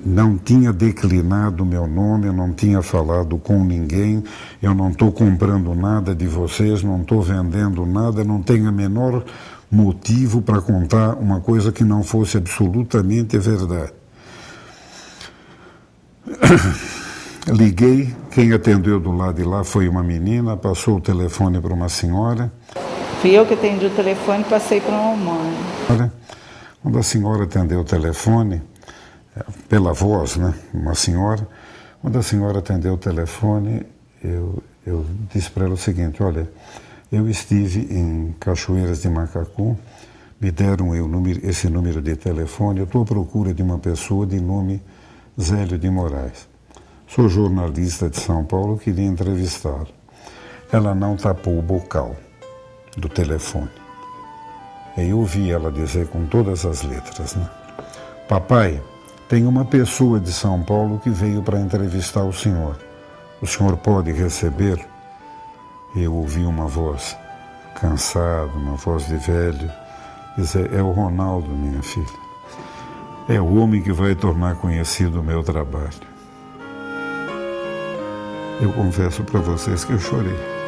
não tinha declinado o meu nome, eu não tinha falado com ninguém, eu não estou comprando nada de vocês, não estou vendendo nada, não tenho o menor motivo para contar uma coisa que não fosse absolutamente verdade. Liguei, quem atendeu do lado de lá foi uma menina, passou o telefone para uma senhora. Fui eu que atendi o telefone e passei para uma mãe. Olha, quando a senhora atendeu o telefone, pela voz, né, uma senhora, quando a senhora atendeu o telefone, eu disse para ela o seguinte: olha, eu estive em Cachoeiras de Macacu, me deram esse número de telefone, eu estou à procura de uma pessoa de nome Zélio de Moraes. Sou jornalista de São Paulo, queria entrevistá-lo. Ela não tapou o bocal do telefone. Aí eu ouvi ela dizer com todas as letras, né? Papai, tem uma pessoa de São Paulo que veio para entrevistar o senhor. O senhor pode receber? Eu ouvi uma voz cansada, uma voz de velho, dizer: é o Ronaldo, minha filha. É o homem que vai tornar conhecido o meu trabalho. Eu confesso para vocês que eu chorei.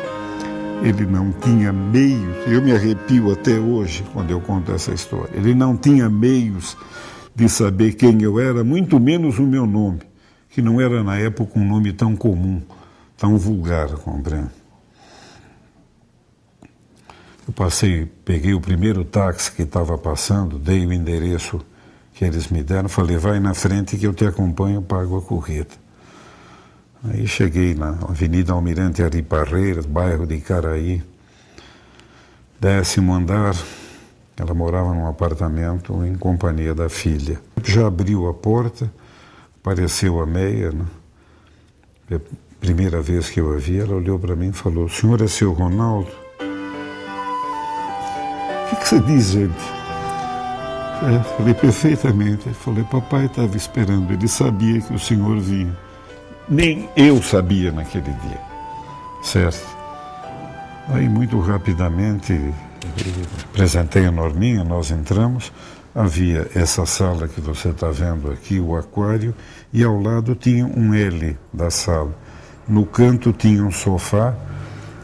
Ele não tinha meios, eu me arrepio até hoje quando eu conto essa história. Ele não tinha meios de saber quem eu era, muito menos o meu nome, que não era na época um nome tão comum, tão vulgar, compreende? Eu peguei o primeiro táxi que estava passando, dei o endereço que eles me deram, falei: vai na frente que eu te acompanho, pago a corrida. Aí cheguei na Avenida Almirante Ari Parreiras, bairro de Icaraí, 10º andar. Ela morava num apartamento em companhia da filha. Já abriu a porta, apareceu a Meia, né? Primeira vez que eu a vi, ela olhou para mim e falou: o senhor é seu Ronaldo? O que você diz, gente? Falei: perfeitamente. Ele falou: papai estava esperando, ele sabia que o senhor vinha. Nem eu sabia naquele dia, certo? Aí, muito rapidamente, apresentei a Norminha, nós entramos, havia essa sala que você está vendo aqui, o aquário, e ao lado tinha um L da sala. No canto tinha um sofá,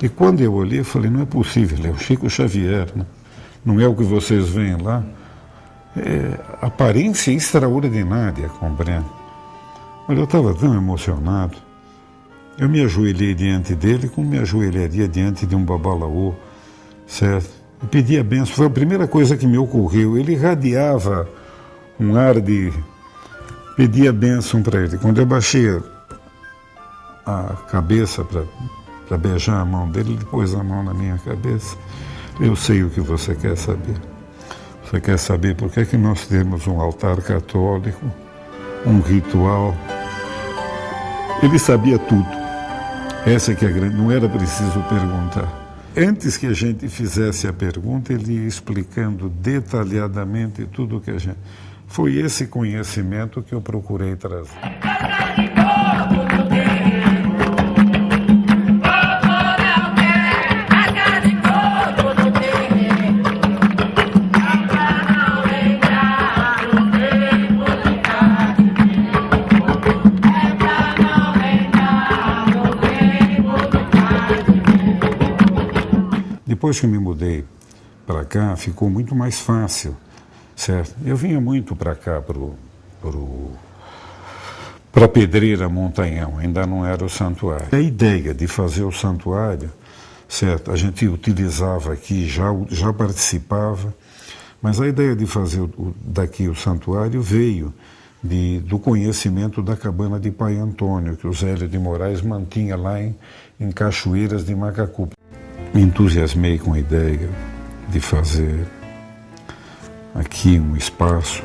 e quando eu olhei, eu falei: não é possível, é o Chico Xavier, né? Não é o que vocês veem lá? Aparência extraordinária, compreende? Olha, eu estava tão emocionado. Eu me ajoelhei diante dele como me ajoelharia diante de um babalaô, certo? E pedi a benção. Foi a primeira coisa que me ocorreu. Ele irradiava um ar de... Pedi a benção para ele. Quando eu baixei a cabeça para beijar a mão dele, ele pôs a mão na minha cabeça. Eu sei o que você quer saber. Você quer saber por que é que nós temos um altar católico, um ritual? Ele sabia tudo. Essa que é a grande... Não era preciso perguntar. Antes que a gente fizesse a pergunta, ele ia explicando detalhadamente tudo o que a gente... Foi esse conhecimento que eu procurei trazer. Depois que eu me mudei para cá, ficou muito mais fácil, certo? Eu vinha muito para cá, para Pedreira Montanhão, ainda não era o santuário. A ideia de fazer o santuário, certo? A gente utilizava aqui, já participava, mas a ideia de fazer daqui o santuário veio do conhecimento da cabana de Pai Antônio, que o Zélio de Moraes mantinha lá em Cachoeiras de Macacu. Me entusiasmei com a ideia de fazer aqui um espaço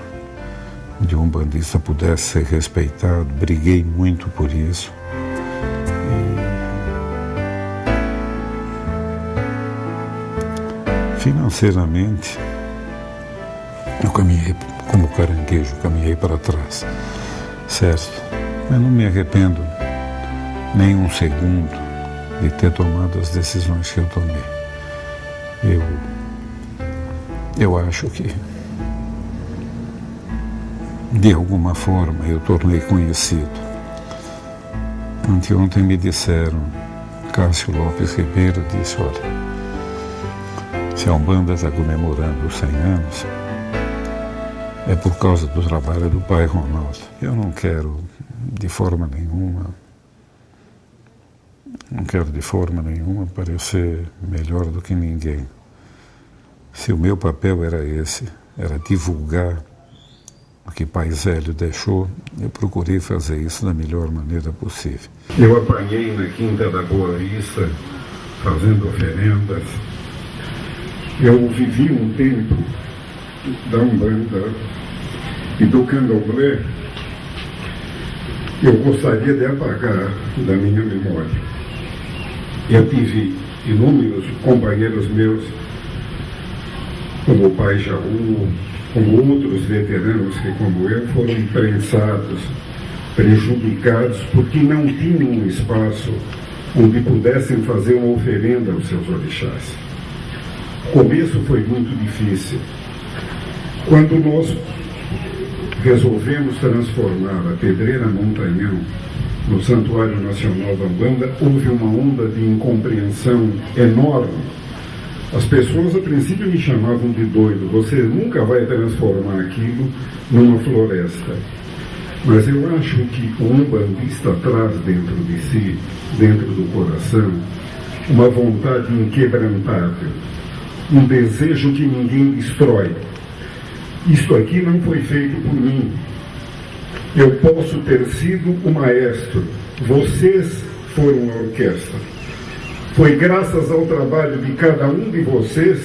onde um umbandista pudesse ser respeitado, briguei muito por isso. E, financeiramente, eu caminhei como caranguejo, caminhei para trás, certo? Mas não me arrependo nem um segundo de ter tomado as decisões que eu tomei. Eu acho que, de alguma forma, eu tornei conhecido. Anteontem me disseram, Cássio Lopes Ribeiro disse: olha, se a Umbanda está comemorando os 100 anos, é por causa do trabalho do pai Ronaldo. Eu não quero, de forma nenhuma, parecer melhor do que ninguém. Se o meu papel era esse, era divulgar o que Pai Zélio deixou, eu procurei fazer isso da melhor maneira possível. Eu apanhei na Quinta da Boa Vista, fazendo oferendas. Eu vivi um tempo da Umbanda e do Candomblé. Eu gostaria de apagar da minha memória. Eu tive inúmeros companheiros meus, como o Pai Jaú, como outros veteranos que, como eu, foram prensados, prejudicados, porque não tinham um espaço onde pudessem fazer uma oferenda aos seus orixás. O começo foi muito difícil. Quando nós resolvemos transformar a Pedreira Montanhão no Santuário Nacional da Umbanda, houve uma onda de incompreensão enorme. As pessoas, a princípio, me chamavam de doido. Você nunca vai transformar aquilo numa floresta. Mas eu acho que o umbandista traz dentro de si, dentro do coração, uma vontade inquebrantável, um desejo que ninguém destrói. Isto aqui não foi feito por mim. Eu posso ter sido o maestro. Vocês foram a orquestra. Foi graças ao trabalho de cada um de vocês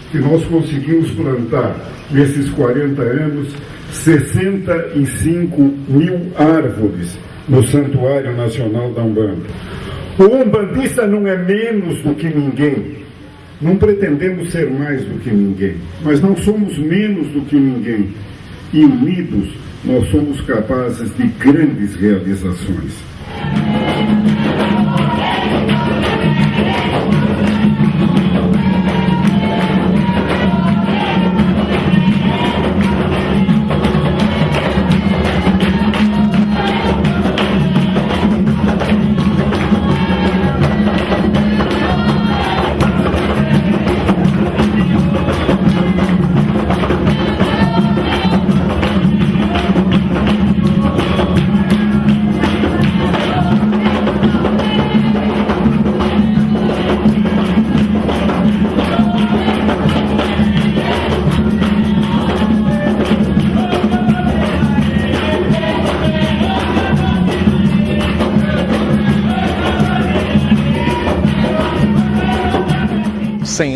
que nós conseguimos plantar, nesses 40 anos, 65 mil árvores no Santuário Nacional da Umbanda. O umbandista não é menos do que ninguém. Não pretendemos ser mais do que ninguém, mas não somos menos do que ninguém. E unidos, nós somos capazes de grandes realizações.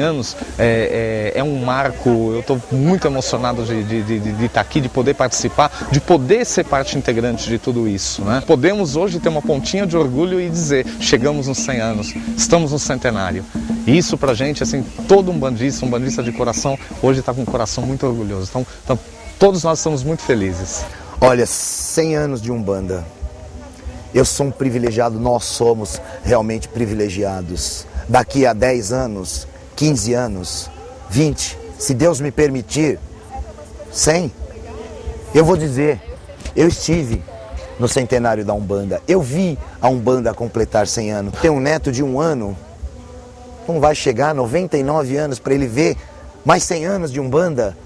Anos é um marco. Eu estou muito emocionado de estar aqui, de poder participar, de poder ser parte integrante de tudo isso, né? Podemos hoje ter uma pontinha de orgulho e dizer, chegamos nos 100 anos, estamos no centenário. E isso pra gente, assim, todo um bandista de coração, hoje está com o coração muito orgulhoso. Então todos nós estamos muito felizes. Olha, 100 anos de Umbanda. Eu sou um privilegiado, nós somos realmente privilegiados. Daqui a 10 anos, 15 anos, 20, se Deus me permitir, 100, eu vou dizer, eu estive no centenário da Umbanda, eu vi a Umbanda completar 100 anos. Tem um neto de 1 ano, não vai chegar a 99 anos para ele ver mais 100 anos de Umbanda.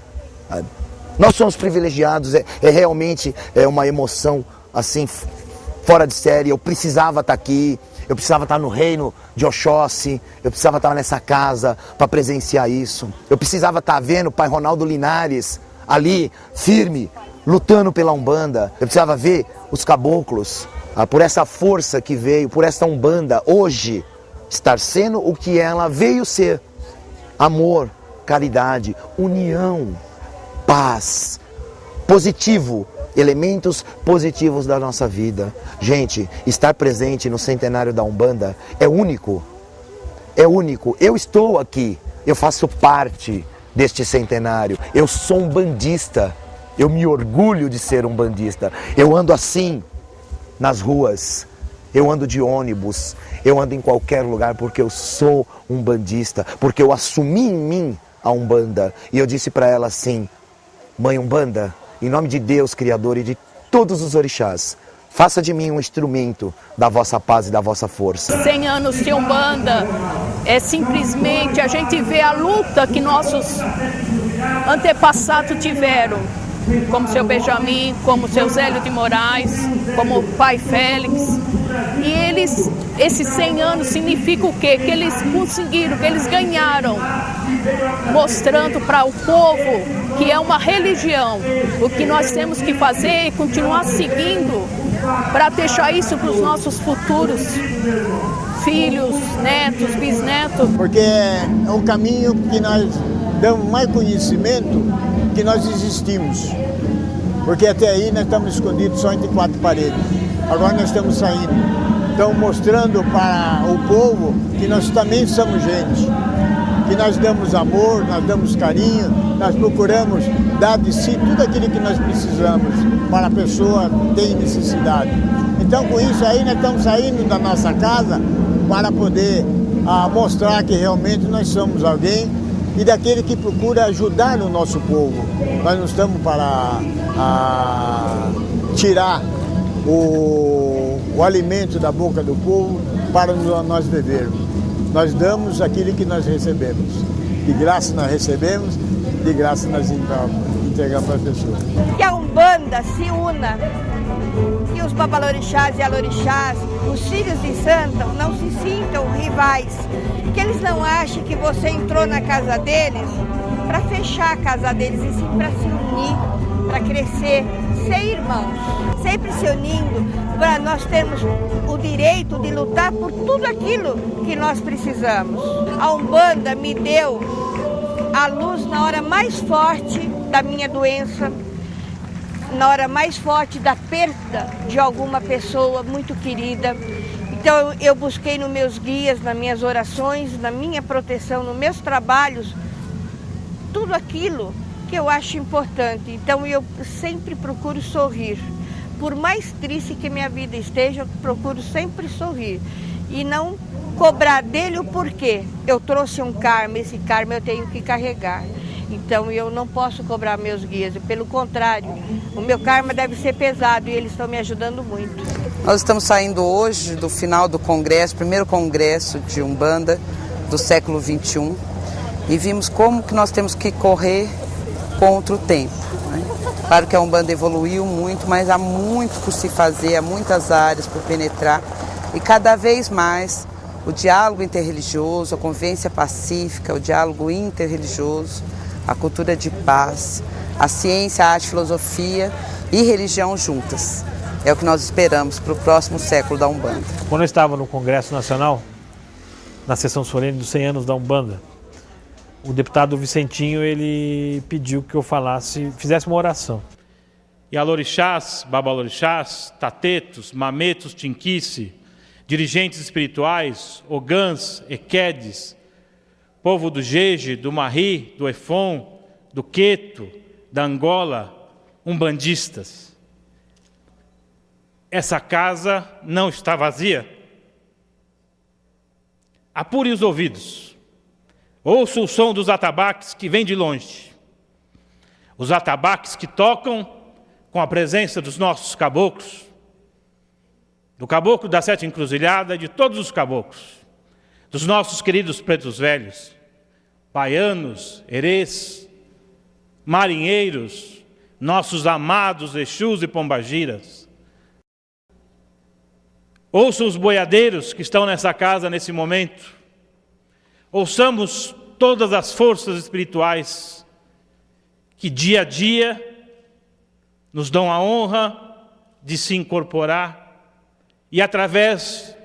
Nós somos privilegiados, realmente uma emoção assim, fora de série. Eu precisava estar aqui. Eu precisava estar no reino de Oxóssi, eu precisava estar nessa casa para presenciar isso. Eu precisava estar vendo o pai Ronaldo Linares ali, firme, lutando pela Umbanda. Eu precisava ver os caboclos, por essa força que veio, por essa Umbanda, hoje, estar sendo o que ela veio ser. Amor, caridade, união, paz, positivo. Elementos positivos da nossa vida. Gente, estar presente no centenário da Umbanda é único. É único. Eu estou aqui, eu faço parte deste centenário. Eu sou um bandista. Eu me orgulho de ser um bandista. Eu ando assim nas ruas. Eu ando de ônibus. Eu ando em qualquer lugar porque eu sou um bandista. Porque eu assumi em mim a Umbanda. E eu disse para ela assim: Mãe Umbanda, em nome de Deus, Criador, e de todos os orixás, faça de mim um instrumento da vossa paz e da vossa força. 100 anos de Umbanda é simplesmente a gente vê a luta que nossos antepassados tiveram, como seu Benjamin, como seu Zélio de Moraes, como o pai Félix. E eles esses 100 anos significa o quê? Que eles conseguiram, que eles ganharam, mostrando para o povo que é uma religião. O que nós temos que fazer é continuar seguindo para deixar isso para os nossos futuros filhos, netos, bisnetos. Porque é um caminho que nós damos mais conhecimento que nós existimos. Porque até aí nós estamos escondidos só entre quatro paredes. Agora nós estamos saindo. Então mostrando para o povo que nós também somos gente. Que nós damos amor, nós damos carinho, nós procuramos dar de si tudo aquilo que nós precisamos para a pessoa ter necessidade. Então com isso aí nós estamos saindo da nossa casa para poder mostrar que realmente nós somos alguém e daquele que procura ajudar o nosso povo. Nós não estamos para tirar o alimento da boca do povo para nós bebermos. Nós damos aquilo que nós recebemos. De graça nós recebemos, de graça nós entregamos para as pessoas. Que a Umbanda se una, que os babalorixás e alorixás, os filhos de santo, não se sintam rivais. Que eles não achem que você entrou na casa deles para fechar a casa deles, e sim para se unir, para crescer, ser irmãos. Sempre se unindo para nós termos o direito de lutar por tudo aquilo que nós precisamos. A Umbanda me deu a luz na hora mais forte da minha doença, na hora mais forte da perda de alguma pessoa muito querida. Então eu busquei nos meus guias, nas minhas orações, na minha proteção, nos meus trabalhos, tudo aquilo que eu acho importante. Então eu sempre procuro sorrir. Por mais triste que minha vida esteja, eu procuro sempre sorrir. E não cobrar dele o porquê. Eu trouxe um karma, esse karma eu tenho que carregar. Então eu não posso cobrar meus guias. Pelo contrário, o meu karma deve ser pesado e eles estão me ajudando muito. Nós estamos saindo hoje do final do congresso, primeiro congresso de Umbanda do século XXI. E vimos como que nós temos que correr contra o tempo. Claro que a Umbanda evoluiu muito, mas há muito por se fazer, há muitas áreas por penetrar. E cada vez mais o diálogo interreligioso, a convivência pacífica, o diálogo interreligioso, a cultura de paz, a ciência, a arte, a filosofia e religião juntas. É o que nós esperamos para o próximo século da Umbanda. Quando eu estava no Congresso Nacional, na sessão solene dos 100 anos da Umbanda, o deputado Vicentinho, ele pediu que eu fizesse uma oração. E alorixás, babalorixás, tatetos, mametos, tinquice, dirigentes espirituais, ogãs, equedes, povo do Jeje, do Marri, do Efon, do Queto, da Angola, umbandistas. Essa casa não está vazia. Apurem os ouvidos. Ouça o som dos atabaques que vem de longe. Os atabaques que tocam com a presença dos nossos caboclos, do caboclo da Sete Encruzilhada e de todos os caboclos, dos nossos queridos pretos velhos, baianos, herês, marinheiros, nossos amados Exus e Pombagiras. Ouçam os boiadeiros que estão nessa casa nesse momento. Ouçamos todas as forças espirituais que dia a dia nos dão a honra de se incorporar e através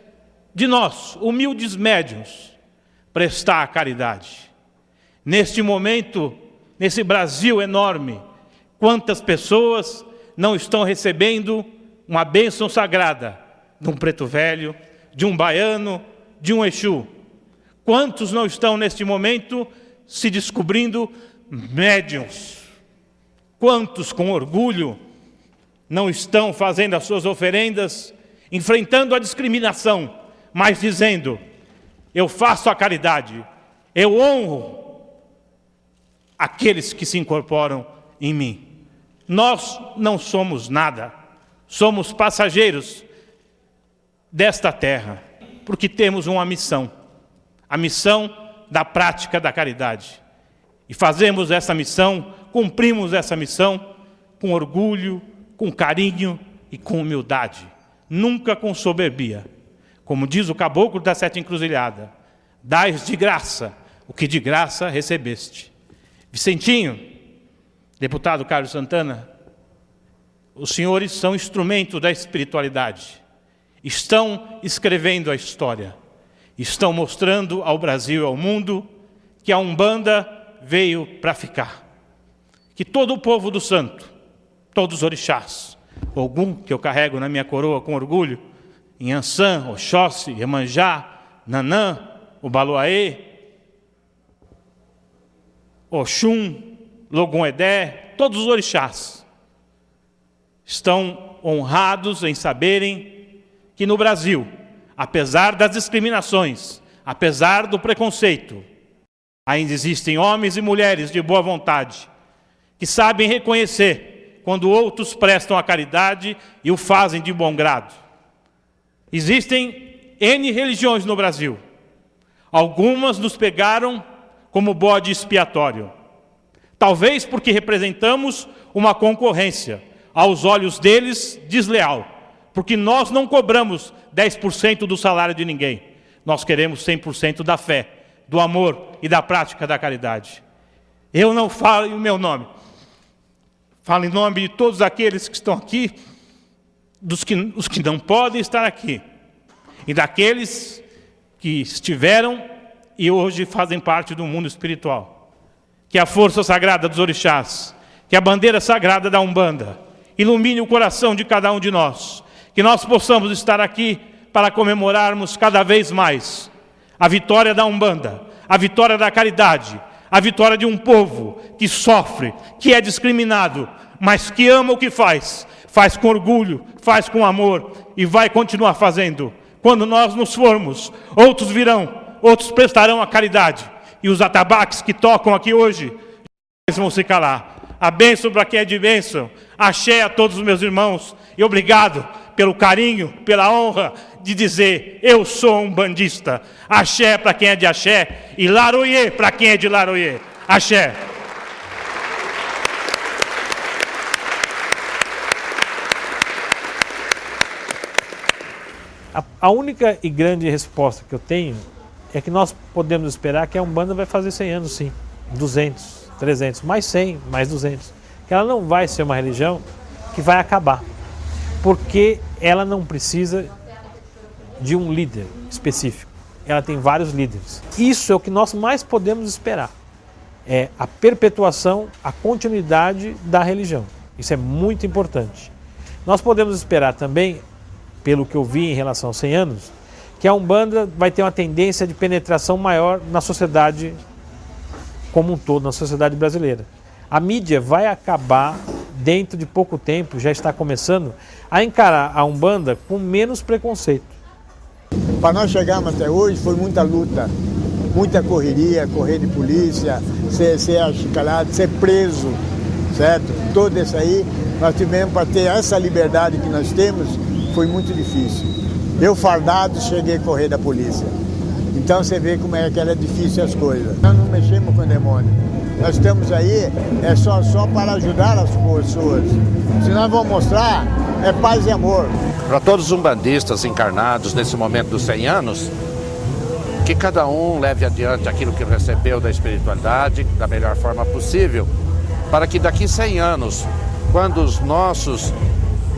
de nós, humildes médiuns, prestar a caridade. Neste momento, nesse Brasil enorme, quantas pessoas não estão recebendo uma bênção sagrada de um preto velho, de um baiano, de um Exu? Quantos não estão neste momento se descobrindo médiuns? Quantos com orgulho não estão fazendo as suas oferendas, enfrentando a discriminação, mas dizendo: eu faço a caridade, eu honro aqueles que se incorporam em mim. Nós não somos nada, somos passageiros desta terra, porque temos uma missão. A missão da prática da caridade. E fazemos essa missão, cumprimos essa missão com orgulho, com carinho e com humildade. Nunca com soberbia. Como diz o caboclo da Sete Encruzilhada, dais de graça o que de graça recebeste. Vicentinho, deputado Carlos Santana, os senhores são instrumento da espiritualidade. Estão escrevendo a história. Estão mostrando ao Brasil e ao mundo que a Umbanda veio para ficar. Que todo o povo do santo, todos os orixás, Ogum, que eu carrego na minha coroa com orgulho, Inhansã, Oxóssi, Iemanjá, Nanã, o Baloaê, Oxum, Logum-Edé, todos os orixás estão honrados em saberem que no Brasil, apesar das discriminações, apesar do preconceito, ainda existem homens e mulheres de boa vontade que sabem reconhecer quando outros prestam a caridade e o fazem de bom grado. Existem N religiões no Brasil. Algumas nos pegaram como bode expiatório. Talvez porque representamos uma concorrência, aos olhos deles, desleal. Porque nós não cobramos 10% do salário de ninguém. Nós queremos 100% da fé, do amor e da prática da caridade. Eu não falo em meu nome. Falo em nome de todos aqueles que estão aqui, os que não podem estar aqui, e daqueles que estiveram e hoje fazem parte do mundo espiritual. Que a força sagrada dos orixás, que a bandeira sagrada da Umbanda, ilumine o coração de cada um de nós, que nós possamos estar aqui para comemorarmos cada vez mais a vitória da Umbanda, a vitória da caridade, a vitória de um povo que sofre, que é discriminado, mas que ama o que faz, faz com orgulho, faz com amor e vai continuar fazendo. Quando nós nos formos, outros virão, outros prestarão a caridade e os atabaques que tocam aqui hoje vão se calar. A bênção para quem é de bênção, axé a todos os meus irmãos e obrigado pelo carinho, pela honra de dizer eu sou um bandista. Axé para quem é de axé e laroiê para quem é de laroiê. Axé. A única e grande resposta que eu tenho é que nós podemos esperar que a Umbanda vai fazer 100 anos sim, 200, 300, mais 100, mais 200. Que ela não vai ser uma religião que vai acabar, porque ela não precisa de um líder específico, ela tem vários líderes. Isso é o que nós mais podemos esperar, é a perpetuação, a continuidade da religião. Isso é muito importante. Nós podemos esperar também, pelo que eu vi em relação aos 100 anos, que a Umbanda vai ter uma tendência de penetração maior na sociedade como um todo, na sociedade brasileira. A mídia vai acabar, dentro de pouco tempo, já está começando, a encarar a Umbanda com menos preconceito. Para nós chegarmos até hoje foi muita luta, muita correria, correr de polícia, ser achicalhado, ser preso, certo? Tudo isso aí, nós tivemos para ter essa liberdade que nós temos, foi muito difícil. Eu fardado cheguei a correr da polícia. Então você vê como é que era difícil as coisas. Nós não mexemos com o demônio. Nós estamos aí só para ajudar as pessoas. Se nós vamos mostrar, é paz e amor. Para todos os umbandistas encarnados nesse momento dos 100 anos, que cada um leve adiante aquilo que recebeu da espiritualidade da melhor forma possível, para que daqui 100 anos, quando os nossos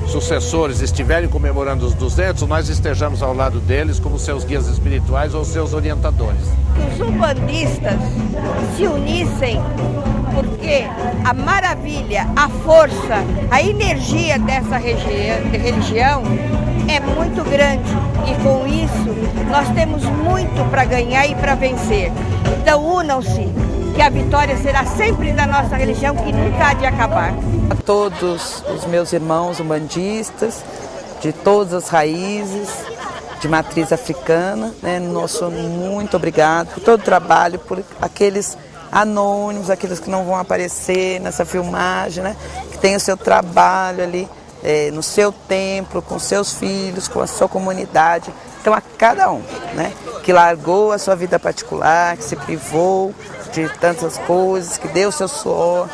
sucessores estiverem comemorando os 200, nós estejamos ao lado deles como seus guias espirituais ou seus orientadores. Que os umbandistas se unissem, porque a maravilha, a força, a energia dessa religião é muito grande e com isso nós temos muito para ganhar e para vencer. Então unam-se, que a vitória será sempre da nossa religião, que nunca há de acabar. A todos os meus irmãos umbandistas, de todas as raízes, de matriz africana, né, nosso muito obrigado por todo o trabalho, por aqueles anônimos, aqueles que não vão aparecer nessa filmagem, né, que tem o seu trabalho ali, no seu templo, com seus filhos, com a sua comunidade. Então a cada um, né, que largou a sua vida particular, que se privou de tantas coisas, que deu o seu suor,